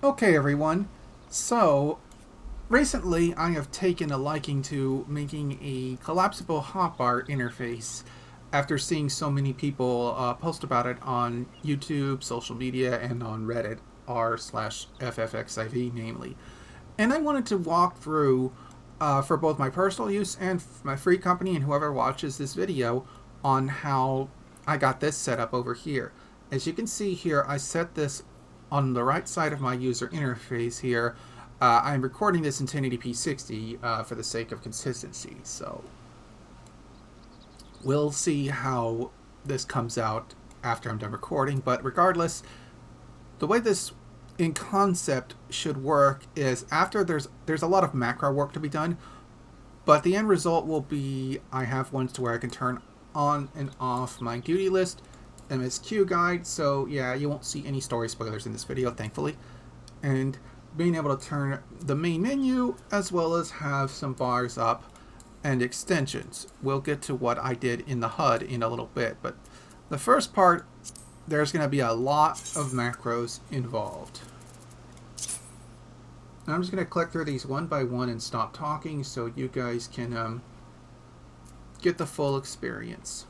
Okay, everyone. So, recently I have taken a liking to making a collapsible hotbar interface after seeing so many people post about it on YouTube, social media, and on Reddit, r slash FFXIV, namely. And I wanted to walk through, for both my personal use and my free company and whoever watches this video, on how I got this set up over here. As you can see here, I set this on the right side of my user interface here. I'm recording this in 1080p 60 for the sake of consistency, so we'll see how this comes out after I'm done recording. But regardless, the way this in concept should work is after there's a lot of macro work to be done, but the end result will be I have ones to where I can turn on and off my duty list, MSQ guide, so yeah, you won't see any story spoilers in this video, thankfully, and being able to turn the main menu as well as have some bars up and extensions. We'll get to what I did in the HUD in a little bit, but the first part, there's going to be a lot of macros involved. I'm just going to click through these one by one and stop talking so you guys can get the full experience.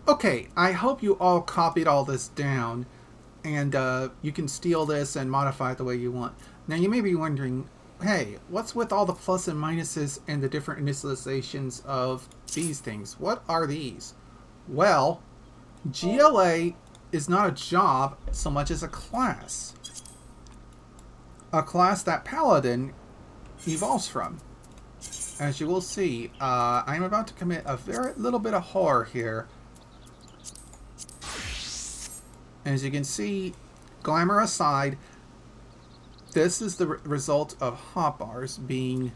Okay, I hope you all copied all this down, and you can steal this and modify it the way you want. Now you may be wondering, hey, what's with all the plus and minuses and the different initializations of these things? What are these? Well, GLA is not a job so much as a class. A class that Paladin evolves from. As you will see, I'm about to commit a very little bit of horror here. As you can see, glamour aside, this is the result of hotbars being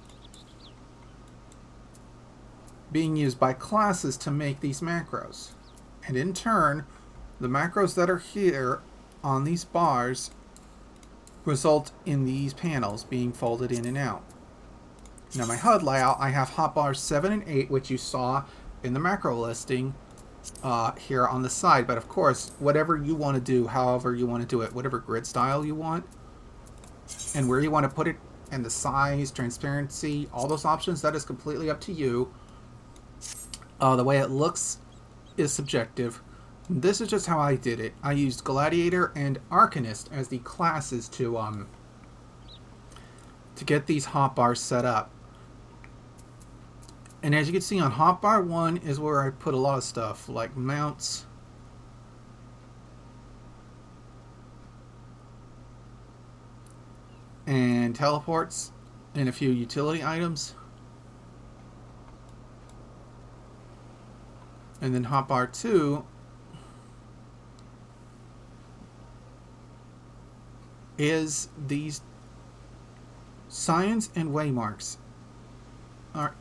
used by classes to make these macros. And in turn, the macros that are here on these bars result in these panels being folded in and out. Now my HUD layout, I have hotbars 7 and 8, which you saw in the macro listing here on the side, but of course, whatever you want to do, however you want to do it, whatever grid style you want, and where you want to put it, and the size, transparency, all those options, that is completely up to you. The way it looks is subjective. This is just how I did it. I used Gladiator and Arcanist as the classes to get these hotbars set up. And as you can see on hotbar 1 is where I put a lot of stuff, like mounts, and teleports, and a few utility items. And then hotbar 2 is these signs and waymarks.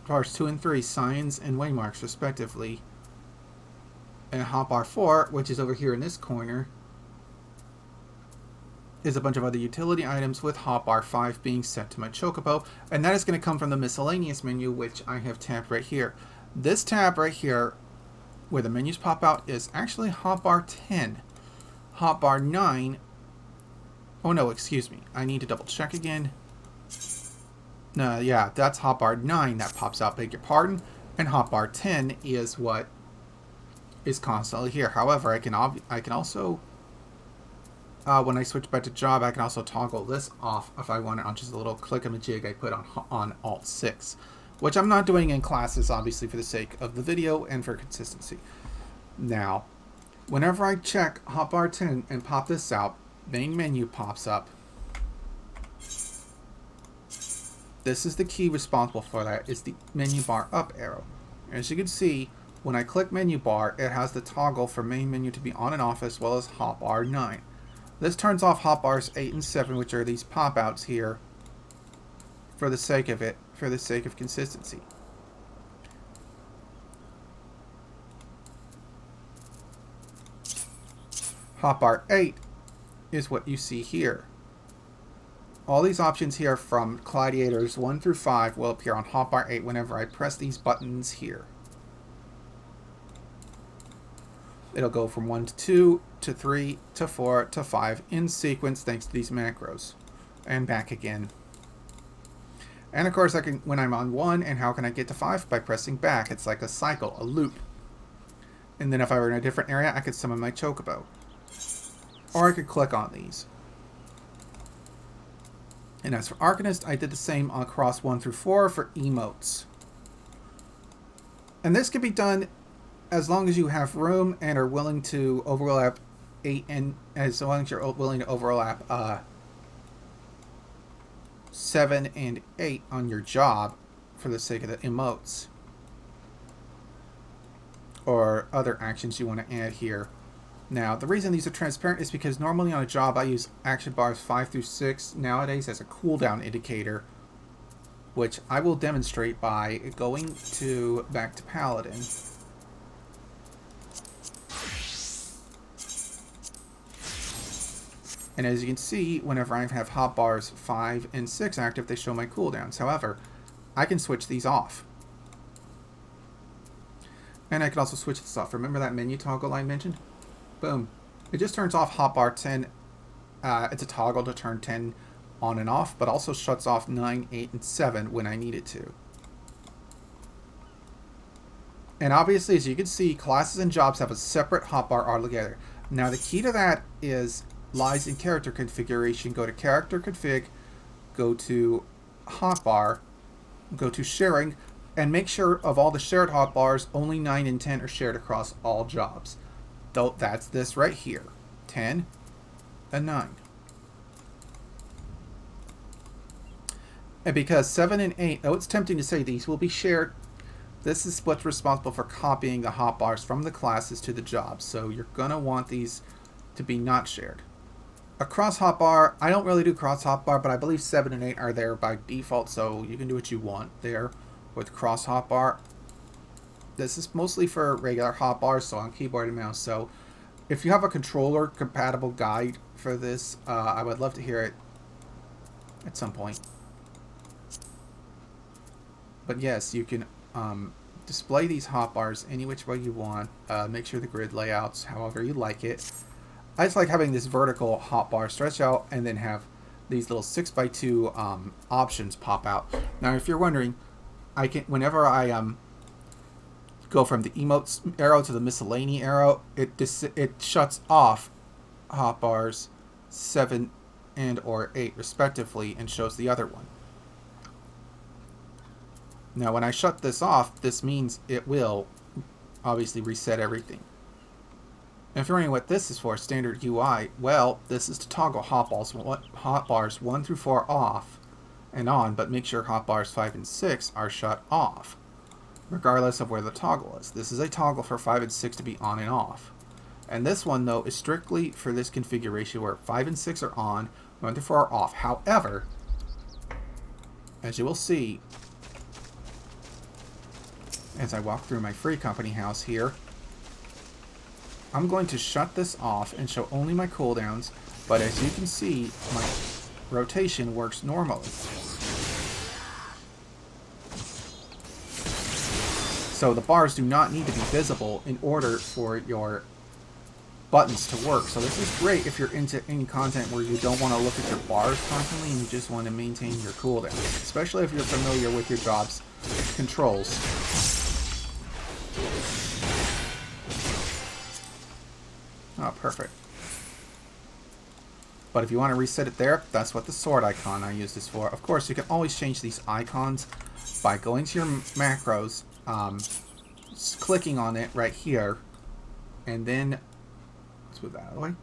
Bars 2 and 3, signs and waymarks respectively. And hotbar 4, which is over here in this corner, is a bunch of other utility items, with hotbar 5 being sent to my chocobo, and that is going to come from the miscellaneous menu, which I have tabbed right here. This tab right here, where the menus pop out, is actually hotbar 10. Hotbar 9, oh no, excuse me, I need to double check again. No, yeah, that's hotbar 9 that pops out, beg your pardon, and hotbar 10 is what is constantly here. However, I can also, when I switch back to job, I can also toggle this off if I want it on just a little click-a-majig I put on Alt 6, which I'm not doing in classes, obviously, for the sake of the video and for consistency. Now, whenever I check hotbar 10 and pop this out, main menu pops up. This is the key responsible for that, is the menu bar up arrow. As you can see, when I click menu bar, it has the toggle for main menu to be on and off, as well as hotbar 9. This turns off hotbars 8 and 7, which are these pop-outs here, for the sake of it, for the sake of consistency. Hotbar 8 is what you see here. All these options here from Gladiators 1 through 5 will appear on hotbar 8 whenever I press these buttons here. It'll go from 1 to 2 to 3 to 4 to 5 in sequence thanks to these macros. And back again. And of course, I can, when I'm on 1, and how can I get to 5? By pressing back. It's like a cycle, a loop. And then if I were in a different area, I could summon my chocobo. Or I could click on these. And as for Arcanist, I did the same across 1 through 4 for emotes. And this can be done as long as you have room and are willing to overlap 8 and as long as you're willing to overlap 7 and 8 on your job for the sake of the emotes or other actions you want to add here. Now, the reason these are transparent is because normally on a job I use action bars 5 through 6 nowadays as a cooldown indicator, which I will demonstrate by going back to Paladin. And as you can see, whenever I have hotbars 5 and 6 active, they show my cooldowns. However, I can switch these off. And I can also switch this off. Remember that menu toggle I mentioned? Boom. It just turns off hotbar 10. It's a toggle to turn 10 on and off, but also shuts off 9, 8, and 7 when I need it to. And obviously, as you can see, classes and jobs have a separate hotbar altogether. Now, the key to that lies in character configuration. Go to character config, go to hotbar, go to sharing, and make sure of all the shared hotbars, only 9 and 10 are shared across all jobs. Though that's this right here, 10 and 9. And because 7 and 8, though it's tempting to say these will be shared, this is what's responsible for copying the hotbars from the classes to the jobs. So you're going to want these to be not shared. A cross hotbar, I don't really do cross hotbar, but I believe 7 and 8 are there by default, so you can do what you want there with cross hotbar. This is mostly for regular hotbars, so on keyboard and mouse. So if you have a controller compatible guide for this, I would love to hear it at some point. But yes, you can display these hotbars any which way you want. Make sure the grid layouts however you like it. I just like having this vertical hotbar stretch out and then have these little 6x2 options pop out. Now, if you're wondering, I can whenever I go from the emotes arrow to the miscellany arrow, it shuts off hotbars 7 and or 8 respectively and shows the other one. Now, when I shut this off, this means it will obviously reset everything. And if you're wondering what this is for, standard UI, well, this is to toggle hotbars 1 through 4 off and on, but make sure hotbars 5 and 6 are shut off, regardless of where the toggle is. This is a toggle for 5 and 6 to be on and off. And this one, though, is strictly for this configuration where 5 and 6 are on, 1 through 4 are off. However, as you will see, as I walk through my free company house here, I'm going to shut this off and show only my cooldowns, But as you can see, my rotation works normally. So the bars do not need to be visible in order for your buttons to work. So this is great if you're into any content where you don't want to look at your bars constantly and you just want to maintain your cooldown, especially if you're familiar with your job's controls. Oh, perfect. But if you want to reset it there, that's what the sword icon I use this for. Of course, you can always change these icons by going to your macros, clicking on it right here, and then let's move that out of the way.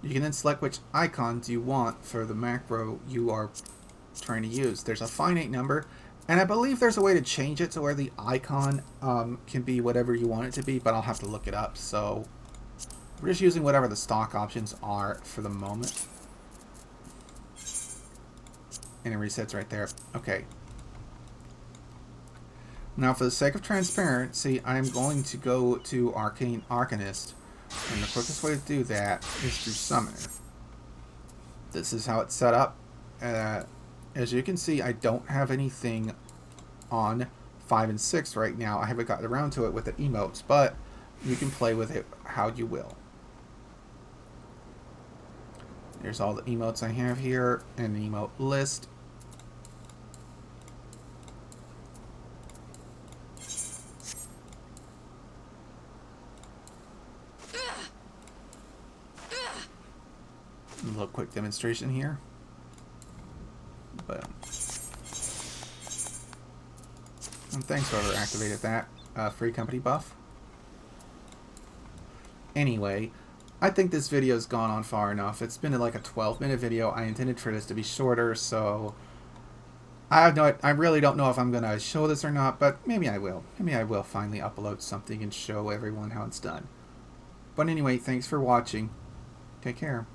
You can then select which icons you want for the macro you are trying to use. There's a finite number, and I believe there's a way to change it to where the icon can be whatever you want it to be, but I'll have to look it up. So we're just using whatever the stock options are for the moment. And it resets right there. Okay. Now, for the sake of transparency, I'm going to go to Arcane Arcanist. And the quickest way to do that is through Summoner. This is how it's set up. As you can see, I don't have anything on 5 and 6 right now. I haven't gotten around to it with the emotes, but you can play with it how you will. There's all the emotes I have here, and the emote list. A little quick demonstration here. Boom. And thanks whoever activated that free company buff. Anyway, I think this video's gone on far enough. It's been like a 12-minute video. I intended for this to be shorter, so I really don't know if I'm gonna show this or not, but maybe I will. Maybe I will finally upload something and show everyone how it's done. But anyway, thanks for watching. Take care.